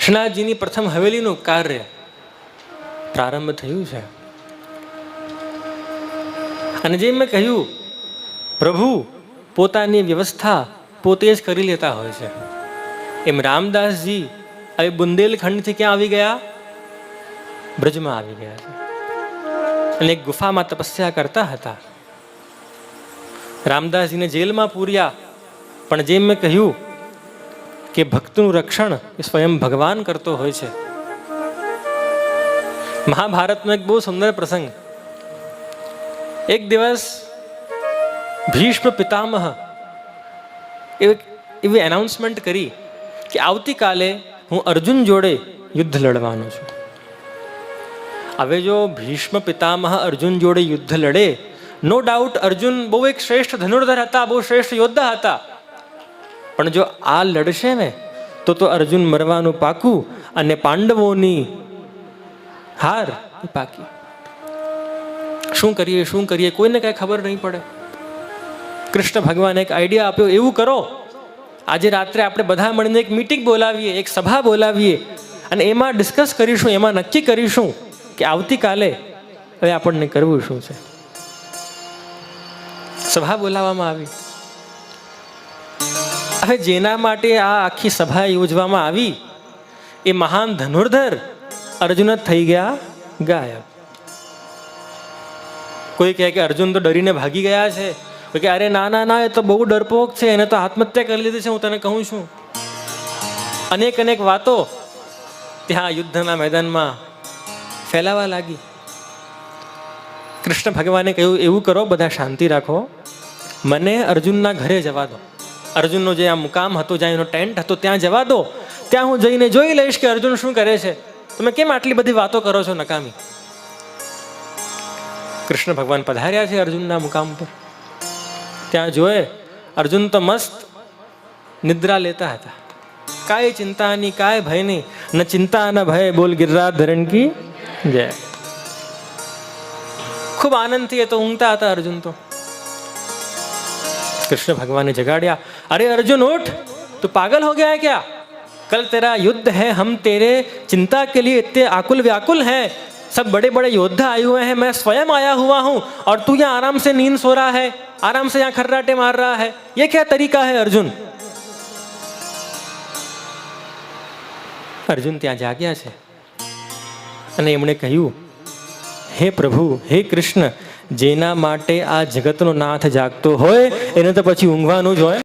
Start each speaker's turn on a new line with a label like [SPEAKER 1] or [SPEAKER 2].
[SPEAKER 1] શ્રીનાથજીની પ્રથમ હવેલીનું કાર્ય પ્રારંભ થયું છે. અને જેમ મેં કહ્યું, પ્રભુ પોતાની વ્યવસ્થા પોતે જ કરી લેતા હોય છે. એમ રામદાસજી હવે બુંદેલખંડથી ક્યાં આવી ગયા? બ્રજમાં આવી ગયા છે. અને એક ગુફામાં તપસ્યા કરતા હતા. રામદાસજીને જેલમાં પૂર્યા, પણ જેમ મેં કહ્યું કે ભક્તનું રક્ષણ એ સ્વયં ભગવાન કરતો હોય છે. મહાભારતનો એક બહુ સુંદર પ્રસંગ. એક દિવસ ભીષ્મ પિતામહ એવી એનાઉન્સમેન્ટ કરી કે આવતીકાલે હું અર્જુન જોડે યુદ્ધ લડવાનો છું. હવે જો ભીષ્મ પિતામહ અર્જુન જોડે યુદ્ધ લડે, નો ડાઉટ અર્જુન બહુ એક શ્રેષ્ઠ ધનુર્ધર હતા, બહુ શ્રેષ્ઠ યોદ્ધા હતા. પણ જો આ લડશે ને તો અર્જુન મરવાનું પાકું અને પાંડવોની હાર પાકી. શું કરીએ કોઈને કઈ ખબર નહીં પડે. કૃષ્ણ ભગવાને એક આઈડિયા આપ્યો, એવું કરો આજે રાત્રે આપણે બધા મળીને એક મીટિંગ બોલાવીએ, એક સભા બોલાવીએ અને એમાં ડિસ્કસ કરીશું, એમાં નક્કી કરીશું કે આવતીકાલે હવે આપણને કરવું શું છે. સભા બોલાવવામાં આવી. હવે જેના માટે આ આખી સભા યોજવામાં આવી એ મહાન ધનુર્ધર અર્જુન જ થઈ ગયા ગાયબ. કોઈ કહે કે અર્જુન તો ડરીને ભાગી ગયા છે, કોઈ કે અરે ના એ તો બહુ ડરપોક છે, એને તો આત્મહત્યા કરી લીધી છે, હું તને કહું છું. અનેક વાતો ત્યાં યુદ્ધના મેદાનમાં ફેલાવા લાગી. કૃષ્ણ ભગવાને કહ્યું, એવું કરો બધા શાંતિ રાખો, મને અર્જુનના ઘરે જવા દો. અર્જુનનો જે આ મુકામ હતો, જ્યાં એનો ટેન્ટ હતો ત્યાં જવા દો. ત્યાં હું જઈને જોઈ લઈશ કે અર્જુન શું કરે છે. તમે કેમ આટલી બધી વાતો કરો છો નકામી? કૃષ્ણ ભગવાન પધાર્યા છે અર્જુનના મુકામ પર. ત્યાં જોયે અર્જુન તો મસ્ત નિદ્રા લેતા હતા. કાંઈ ચિંતા નહીં, કાંઈ ભય નહીં. ન ચિંતા ન ભય, બોલ ગિરિરાજ ધરણ કી જય. ખૂબ આનંદથી એ તો ઊંઘતા હતા અર્જુન તો. कृष्ण भगवान ने जगाड़िया, अरे अर्जुन उठ, तू पागल हो गया है क्या? कल तेरा युद्ध है, हम तेरे चिंता के लिए इतने आकुल व्याकुल हैं. सब बड़े बड़े योद्धा आए हुए हैं, मैं स्वयं आया हुआ हूं और तू यहाँ आराम से नींद सो रहा है, आराम से यहाँ खर्राटे मार रहा है. ये क्या तरीका है अर्जुन? अर्जुन ત્યાં જાગ્યા છે અને એમણે કહ્યું, હે પ્રભુ, હે કૃષ્ણ, જેના માટે આ જગતનો નાથ જાગતો હોય એને તો પછી ઊંઘવાનું જ હોય.